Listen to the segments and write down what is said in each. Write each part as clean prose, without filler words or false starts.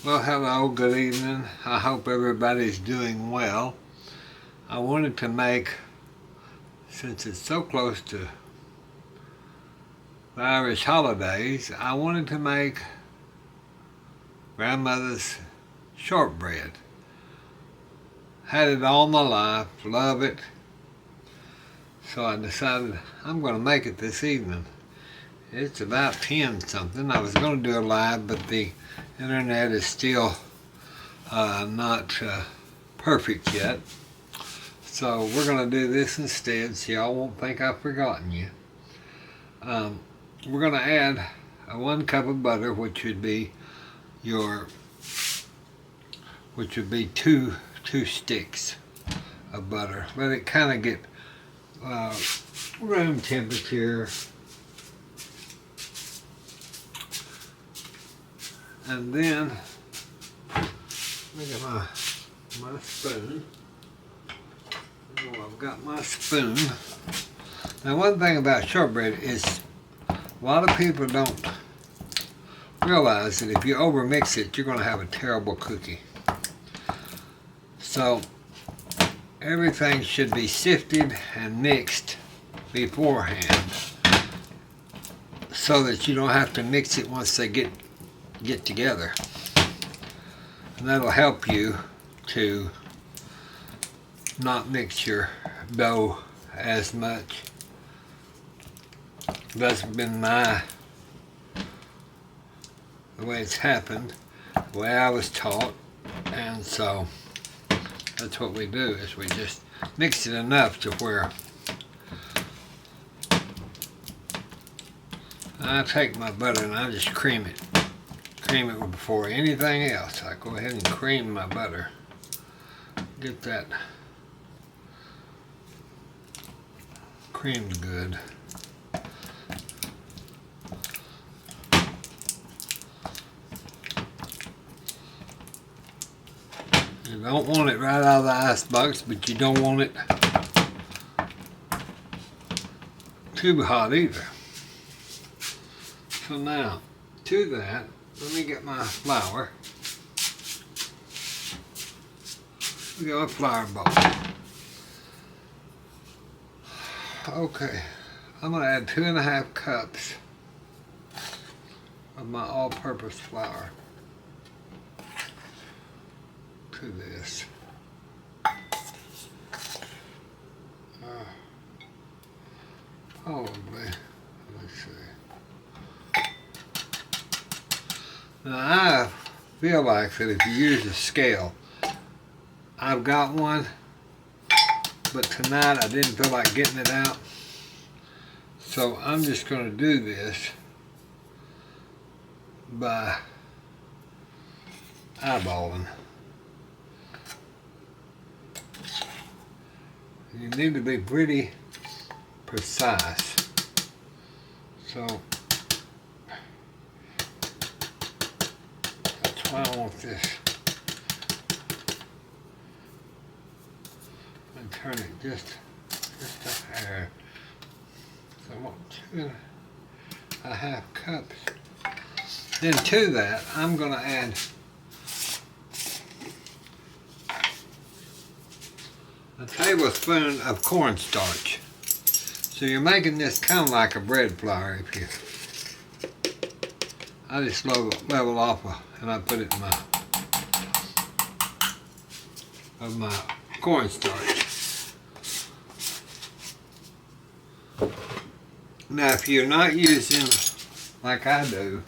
Well, hello, good evening. I hope everybody's doing well. I wanted to make, since it's so close to the Irish holidays, I wanted to make grandmother's shortbread. Had it all my life, love it. So I decided I'm going to make it this evening. It's about 10 something. I was going to do a live, but the internet is still not perfect yet. So we're going to do this instead so y'all won't think I've forgotten you. We're going to add 1 cup of butter, which would be two sticks of butter. Let it kind of get room temperature. And then, look at my spoon. Oh, I've got my spoon. Now, one thing about shortbread is a lot of people don't realize that if you overmix it, you're going to have a terrible cookie. So, everything should be sifted and mixed beforehand so that you don't have to mix it once they get together, and that'll help you to not mix your dough as much. That's been the way it's happened, the way I was taught, and so that's what we do, is we just mix it enough to where I take my butter and I just cream it before anything else. I go ahead and cream my butter. Get that creamed good. You don't want it right out of the icebox, but you don't want it too hot either. So now, to that, let me get my flour. We got a flour bowl. Okay, I'm going to add 2.5 cups of my all-purpose flour to this. Probably, let's see. Now I feel like that if you use a scale, I've got one, but tonight I didn't feel like getting it out, so I'm just going to do this by eyeballing. You need to be pretty precise. So that's why I want this. And turn it just a hair. So I want 2.5 cups. Then to that, I'm going to add a tablespoon of cornstarch. So you're making this kind of like a bread flour. If you, I just level off and I put it in my cornstarch. Now, if you're not using, like I do,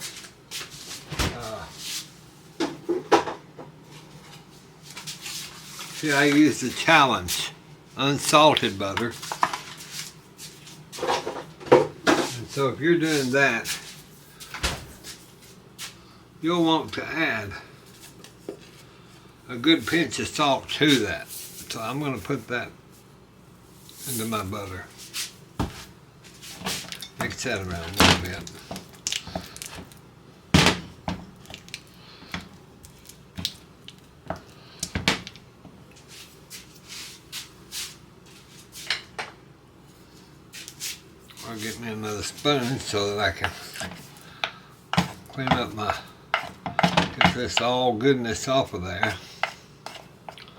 see, I use the Challenge unsalted butter. And so if you're doing that, you'll want to add a good pinch of salt to that. So I'm going to put that into my butter. Mix that around a little bit. I'll get me another spoon so that I can clean up my this all goodness off of there.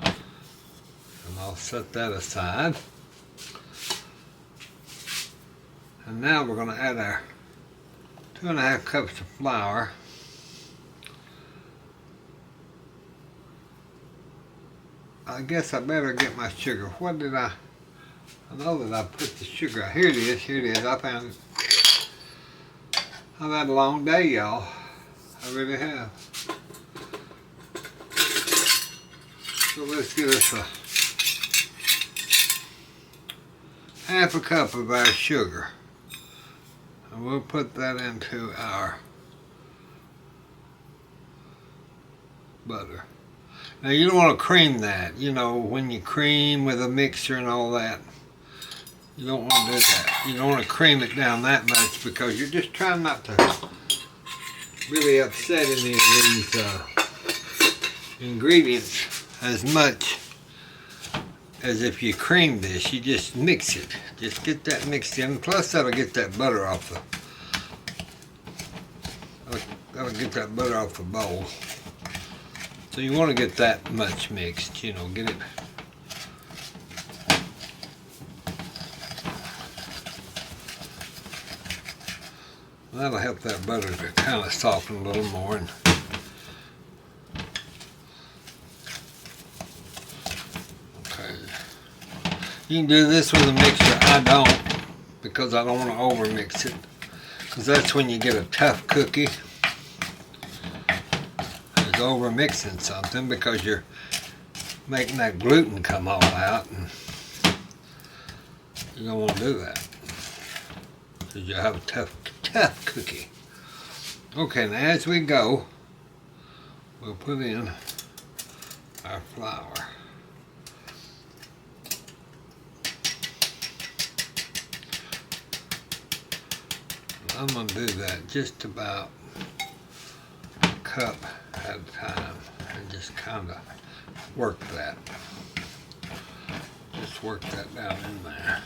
And I'll set that aside. And now we're going to add our 2.5 cups of flour. I guess I better get my sugar. What did I know that I put the sugar. Here it is, I found it. I've had a long day, y'all. I really have. So let's get us a 1/2 cup of our sugar. And we'll put that into our butter. Now you don't want to cream that. You know, when you cream with a mixer and all that, you don't want to do that. You don't want to cream it down that much because you're just trying not to really upset any of these ingredients as much as if you cream this. You just mix it. Just get that mixed in. Plus that'll get that butter off the bowl. So you want to get that much mixed, you know, get it. That'll help that butter to kind of soften a little more. And okay. You can do this with a mixer. I don't, because I don't want to over mix it. Because that's when you get a tough cookie. It's over mixing something because you're making that gluten come all out. And you don't want to do that. Because you'll have a tough cookie. Okay, now as we go, we'll put in our flour. I'm going to do that just about a cup at a time and just kind of work that. Just work that down in there.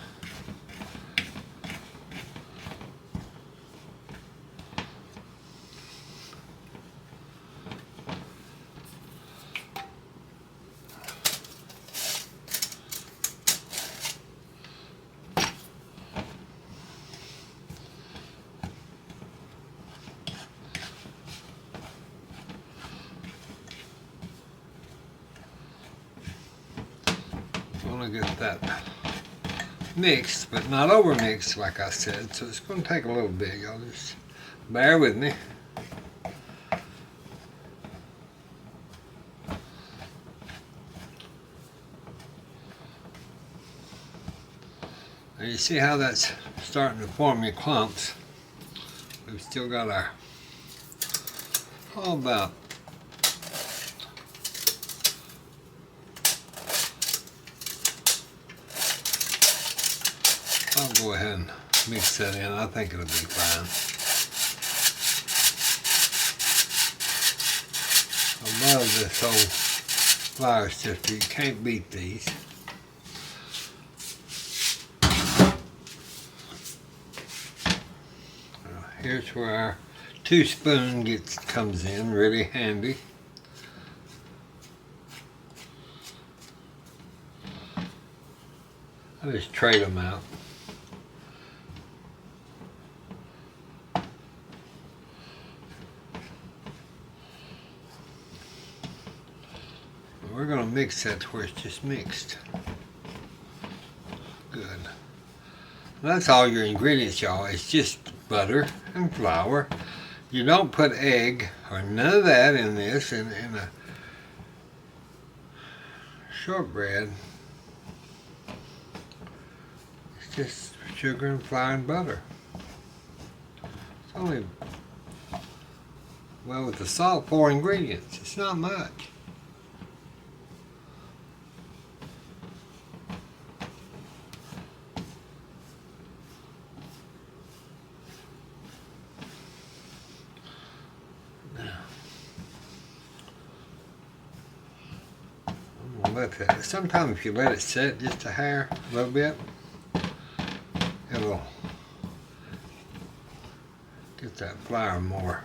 To get that mixed, but not over mixed, like I said. So it's going to take a little bit. Y'all just bear with me. Now you see how that's starting to form your clumps. We've still got our about I'll go ahead and mix that in. I think it'll be fine. I love this whole flour sifter. You can't beat these. Here's where our 2-spoon comes in, really handy. I just trade them out. We're going to mix that to where it's just mixed. Good. That's all your ingredients, y'all. It's just butter and flour. You don't put egg or none of that in this. In a shortbread, it's just sugar and flour and butter. It's only, well, with the salt, 4 ingredients. It's not much. Sometimes if you let it set just a hair, a little bit, it'll get that flour more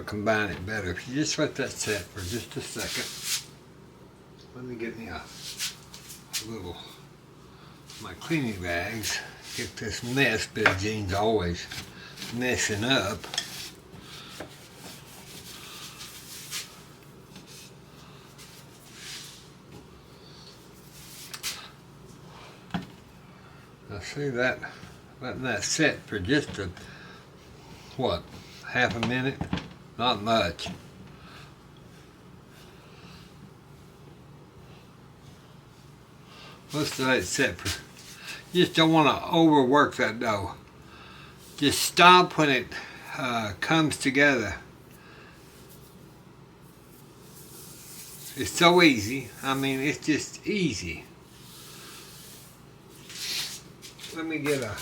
combine it better. If you just let that set for just a second. Let me get me a little, my cleaning bags. Get this mess. Billie Jean's always messing up. Now see that, letting that set for just a, what, half a minute? Not much. Let's let it set for, you just don't want to overwork that dough. Just stop when it comes together. It's so easy. I mean, it's just easy. Let me get a,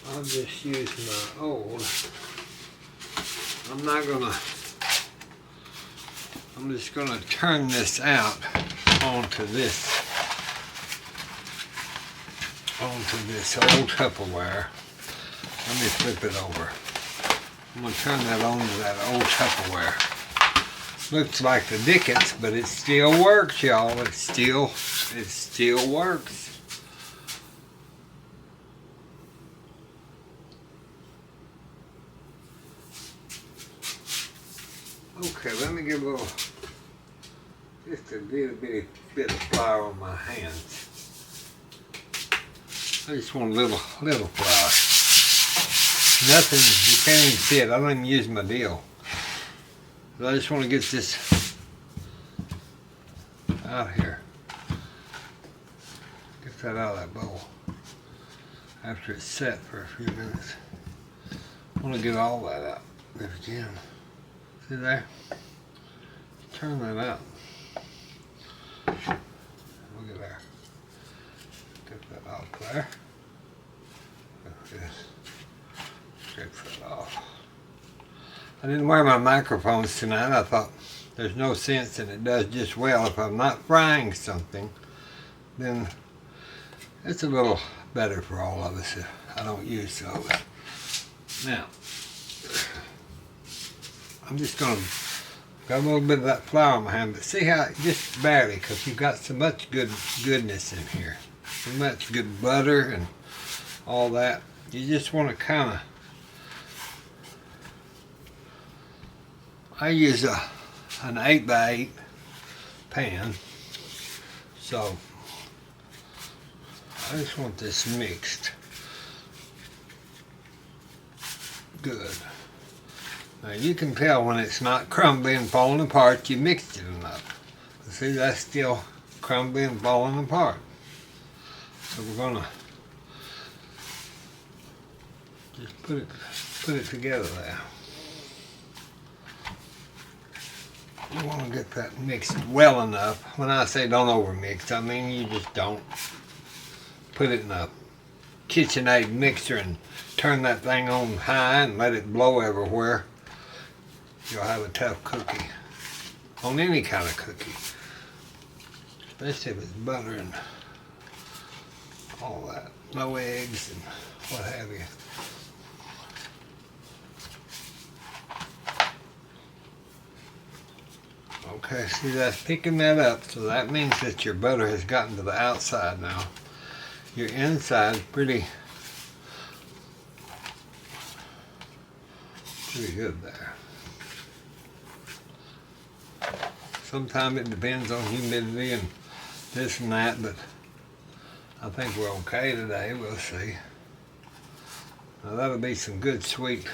I'll just use my old. I'm just gonna turn this out onto this old Tupperware. Let me flip it over. I'm gonna turn that onto that old Tupperware. Looks like the Dickens, but it still works, y'all. It still works. Okay, let me give a little, just a little bitty bit of flour on my hands. I just want a little flour. Nothing, you can't even see it. I don't even use my deal. But I just want to get this out here. Get that out of that bowl. After it's set for a few minutes. I want to get all that out if you can. See there? Turn that out. Look at there. Get that off there. Take that off. I didn't wear my microphones tonight. I thought there's no sense, and it does just well. If I'm not frying something, then it's a little better for all of us if I don't use those. Now, I'm just going to got a little bit of that flour in my hand, but see how, just barely, because you've got so much goodness in here. So much good butter and all that. You just want to kind of, I use an 8x8 pan, so I just want this mixed good. Now you can tell when it's not crumbly and falling apart, you mixed it enough. See, that's still crumbly and falling apart. So we're gonna just put it together there. You want to get that mixed well enough. When I say don't overmix, I mean you just don't put it in a KitchenAid mixer and turn that thing on high and let it blow everywhere. You'll have a tough cookie on any kind of cookie, especially if it's butter and all that. No eggs and what have you. Okay, see, that's picking that up, so that means that your butter has gotten to the outside now. Your inside's pretty good there. Sometimes it depends on humidity and this and that, but I think we're okay today. We'll see. Now that'll be some good, sweet,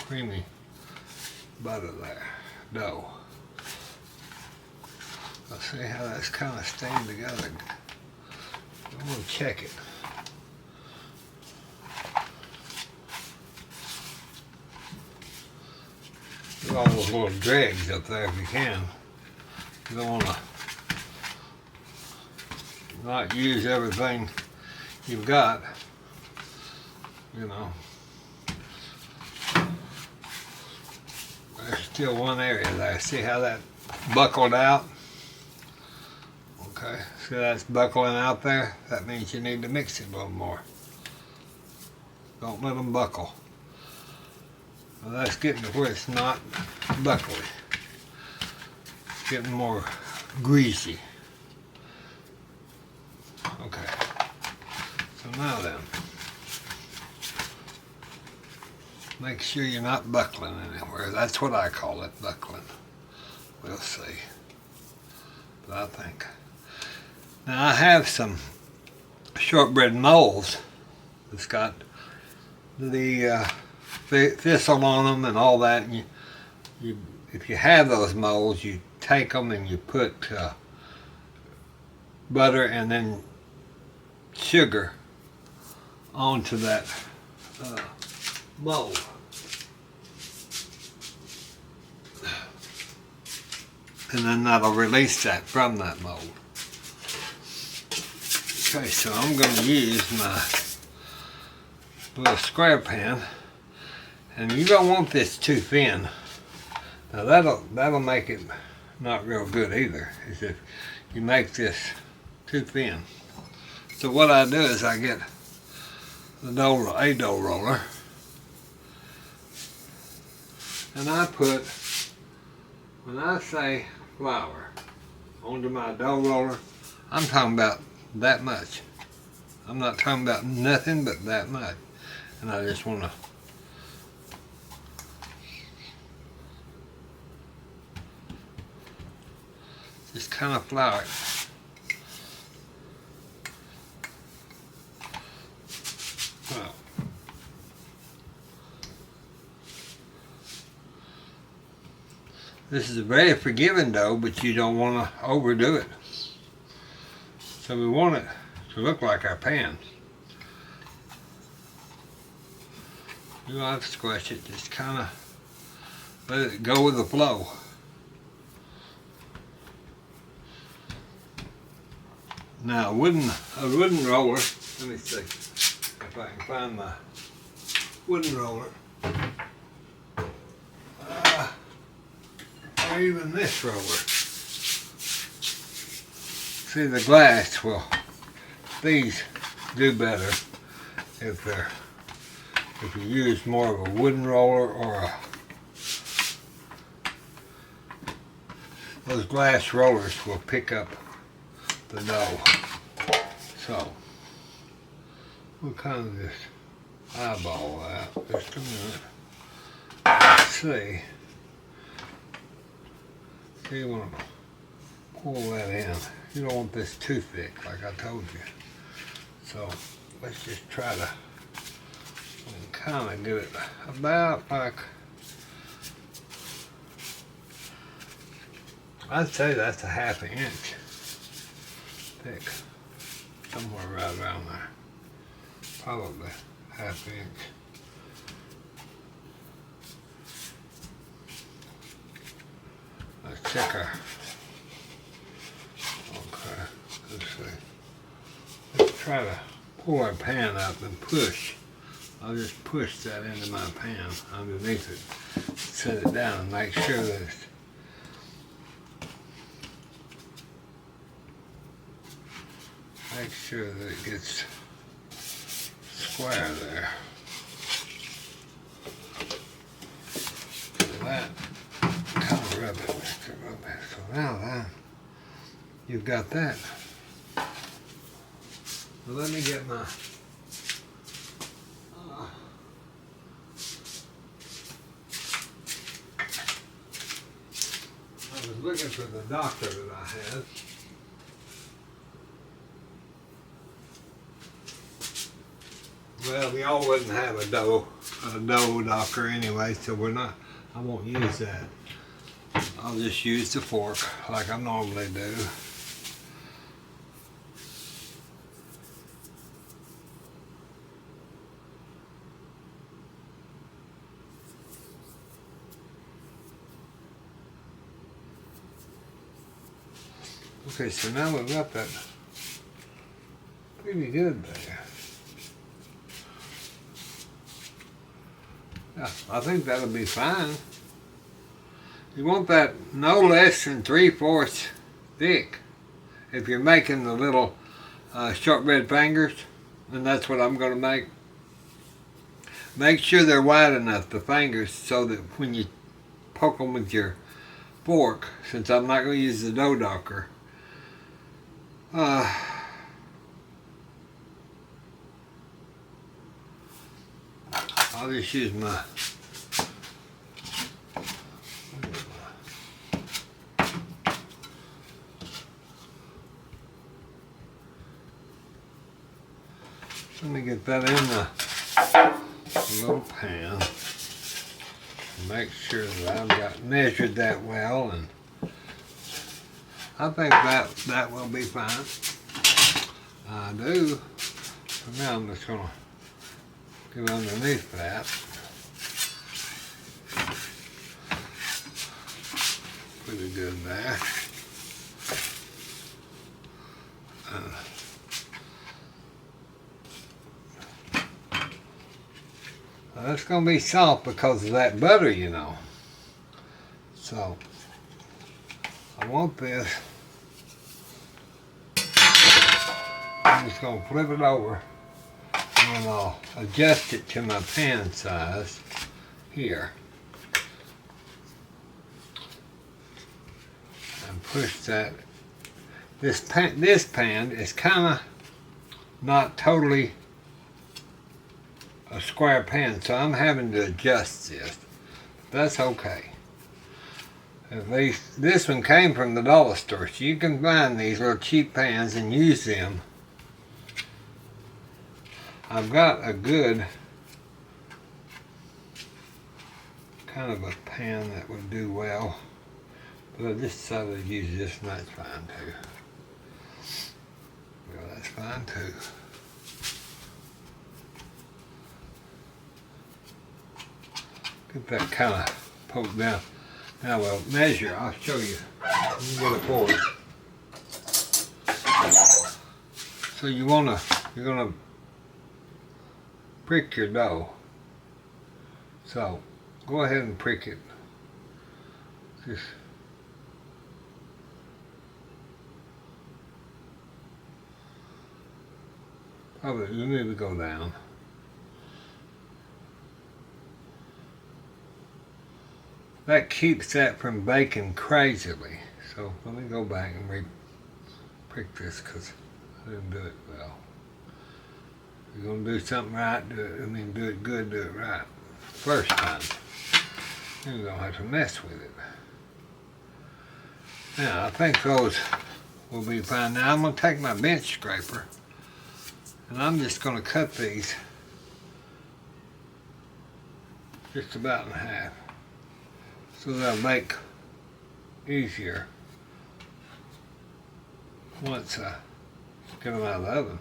creamy butter there, dough. Let's see how that's kind of staying together. I'm going to check it. Get all those little dregs up there if you can. You don't want to not use everything you've got, you know. There's still one area there. See how that buckled out? Okay, see that's buckling out there? That means you need to mix it a little more. Don't let them buckle. Well, that's getting to where it's not buckly. It's getting more greasy. Okay, so now then, make sure you're not buckling anywhere. That's what I call it, buckling. We'll see. But I think. Now I have some shortbread molds that's got the thistle on them and all that. And if you have those molds, you take them and you put butter and then sugar onto that mold. And then that'll release that from that mold. Okay, so I'm going to use my little square pan, and you don't want this too thin. Now that'll make it not real good either, is if you make this too thin. So what I do is I get a dough roller, and I put, when I say flour onto my dough roller, I'm talking about that much. I'm not talking about nothing but that much. And I just want to just kind of flour it. Well, this is a very forgiving dough, but you don't want to overdo it. So we want it to look like our pan. You don't have to squash it, just kind of let it go with the flow. Now a wooden roller, let me see if I can find my wooden roller. Or even this roller. See, the glass will, these do better if you use more of a wooden roller or those glass rollers will pick up the dough. So we'll kind of just eyeball that just a minute. Let's see. So you want to pull that in. You don't want this too thick, like I told you. So let's just try to kind of get it about like, I'd say that's a ½ inch thick, somewhere right around there, probably ½ inch. Let's check our, okay, let's see. Let's try to pull our pan up and push. I'll just push that into my pan underneath it, set it down and make sure that it gets square there. So that kind of rub it. So now then, you've got that. Well, let me get my I was looking for the doctor that I had. Well, y'all wouldn't have a dough doctor anyway, so I won't use that. I'll just use the fork like I normally do. Okay, so now we've got that pretty good there. Yeah, I think that'll be fine. You want that no less than 3/4 thick. If you're making the little shortbread fingers, and that's what I'm going to make. Make sure they're wide enough, the fingers, so that when you poke them with your fork, since I'm not going to use the dough docker, I'll just use my let me get that in the little pan. Make sure that I've got measured that well, and I think that will be fine. I do. So now I'm just going to get underneath that. Pretty good there. It's going to be soft because of that butter, you know. So, I want this. I'm just going to flip it over and I'll adjust it to my pan size here. And push that. This pan is kind of not totally a square pan, so I'm having to adjust this. That's okay. At least this one came from the dollar store, so you can find these little cheap pans and use them. I've got a good kind of a pan that would do well, but I just decided to use this, and that's fine too. Well, that's fine too. Get that kind of poked down. Now we'll measure. I'll show you. Let me get it forward. So you're gonna prick your dough. So go ahead and prick it. Just probably you need to go down. That keeps that from baking crazily. So let me go back and re-prick this because I didn't do it well. If you're going to do something right, do it good, do it right. First time. Then you don't have to mess with it. Now, I think those will be fine. Now I'm going to take my bench scraper and I'm just going to cut these just about in half, so that'll make easier once I get them out of the oven.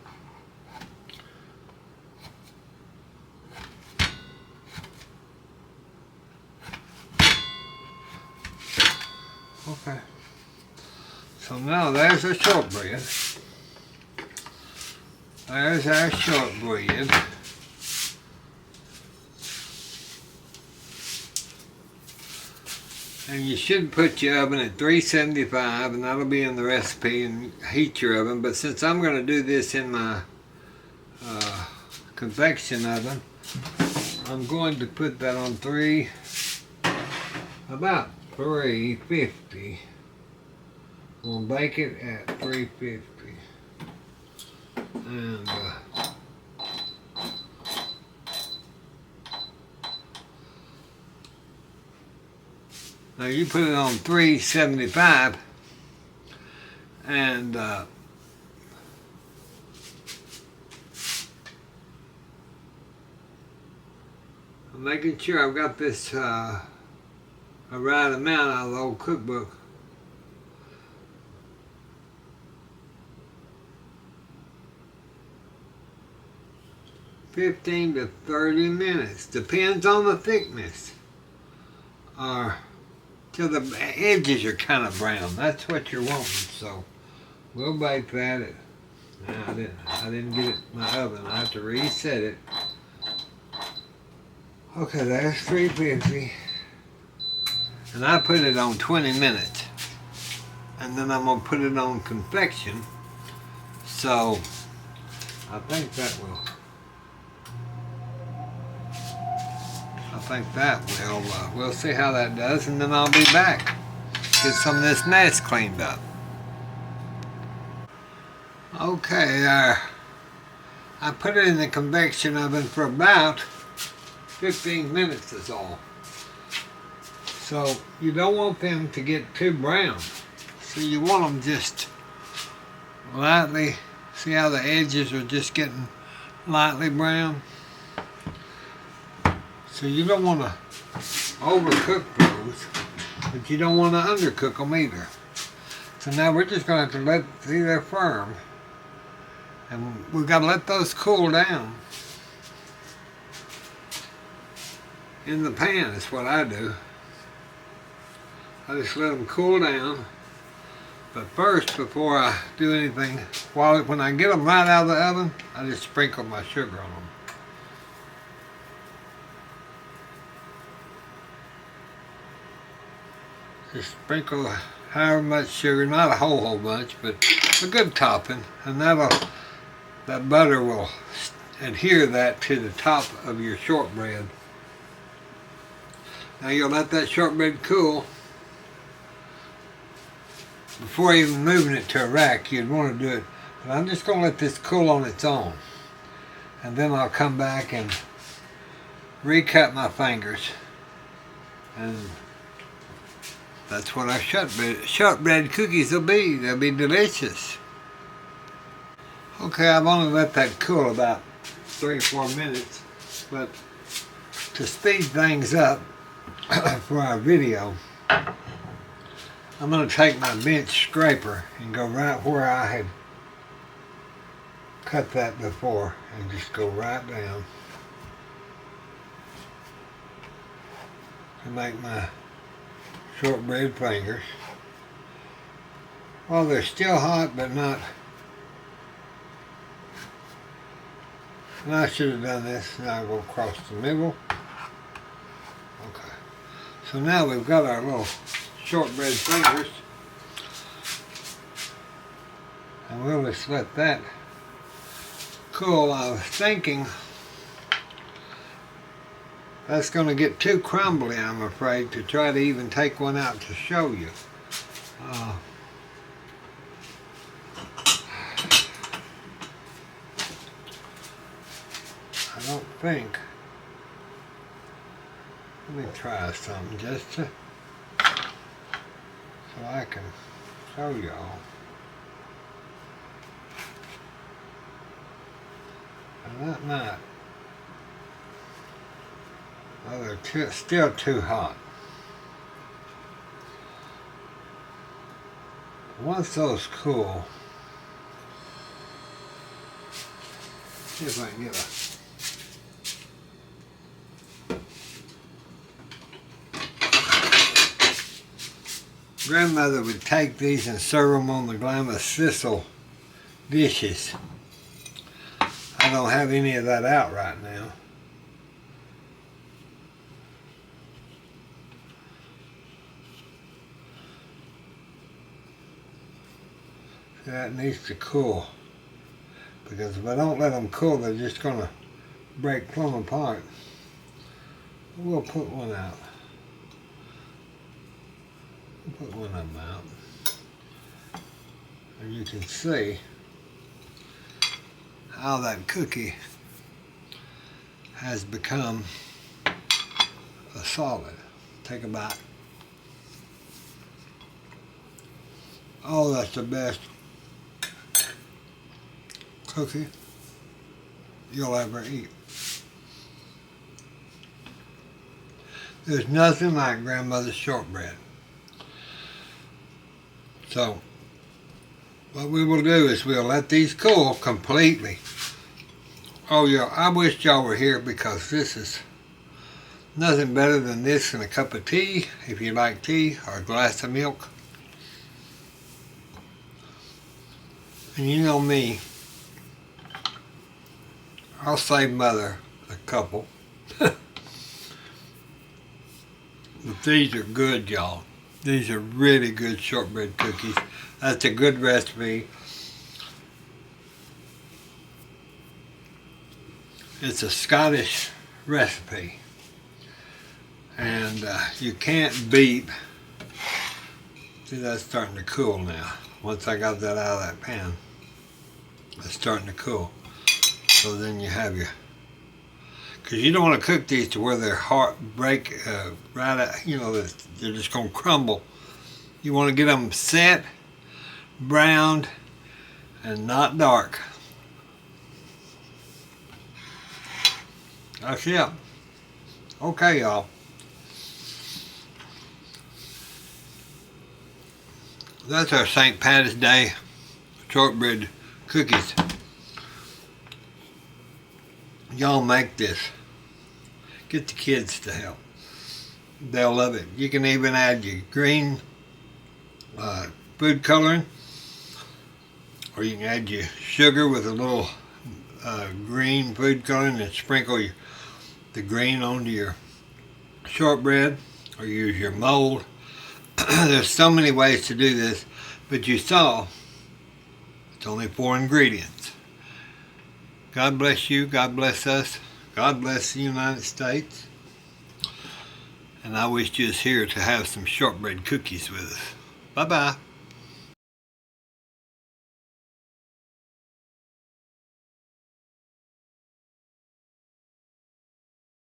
Okay. So now there's our shortbread. There's our shortbread. And you should put your oven at 375, and that'll be in the recipe, and heat your oven. But since I'm going to do this in my convection oven, I'm going to put that on about 350. We'll bake it at 350. And now you put it on 375, and I'm making sure I've got this a right amount out of the old cookbook. $15 to 30 minutes, depends on the thickness, or till the edges are kind of brown. That's what you're wanting. So we'll bake that at Now I didn't get it in my oven. I have to reset it. Okay, that's 350. And I put it on 20 minutes. And then I'm going to put it on convection. So I think that will. We'll see how that does, and then I'll be back. Get some of this mess cleaned up. Okay, I put it in the convection oven for about 15 minutes is all. So you don't want them to get too brown. So you want them just lightly, see how the edges are just getting lightly brown? So you don't want to overcook those, but you don't want to undercook them either. So now we're just going to have to see they're firm. And we've got to let those cool down. In the pan is what I do. I just let them cool down. But first, before I do anything, when I get them right out of the oven, I just sprinkle my sugar on them. Just sprinkle however much sugar, not a whole bunch, but a good topping, and that butter will adhere that to the top of your shortbread. Now you'll let that shortbread cool. Before even moving it to a rack, you'd want to do it. But I'm just going to let this cool on its own. And then I'll come back and recut my fingers. And that's what our shortbread cookies will be. They'll be delicious. Okay, I've only let that cool about 3 or 4 minutes. But to speed things up for our video, I'm going to take my bench scraper and go right where I had cut that before and just go right down to make my shortbread fingers. Well, they're still hot, but not. And I should have done this. Now I'll go across the middle. Okay. So now we've got our little shortbread fingers. And we'll just let that cool. I was thinking that's going to get too crumbly, I'm afraid, to try to even take one out to show you. I don't think. Let me try something just so I can show y'all. And that might. Oh, they're still too hot. Once those cool, see if I can get a. Grandmother would take these and serve them on the Glamis Sissel dishes. I don't have any of that out right now. That needs to cool, because if I don't let them cool, they're just going to break plumb apart. We'll put one out. We'll put one of them out. And you can see how that cookie has become a solid. Take a bite. Oh, that's the best cookie you'll ever eat. There's nothing like grandmother's shortbread. So what we will do is we'll let these cool completely. Oh yeah, I wish y'all were here, because this is nothing better than this and a cup of tea, if you like tea, or a glass of milk. And you know me, I'll save Mother a couple. But these are good, y'all. These are really good shortbread cookies. That's a good recipe. It's a Scottish recipe. And you can't beat. See, that's starting to cool now. Once I got that out of that pan, it's starting to cool. So then you have your, because you don't want to cook these to where they're hard, break right out, you know, they're just going to crumble. You want to get them set, browned, and not dark. That's it. Okay, y'all. That's our St. Patty's Day shortbread cookies. Y'all make this. Get the kids to help. They'll love it. You can even add your green food coloring, or you can add your sugar with a little green food coloring and sprinkle the green onto your shortbread, or use your mold. There's so many ways to do this, but you saw it's only 4 ingredients. God bless you, God bless us, God bless the United States, and I wish you was here to have some shortbread cookies with us. Bye-bye.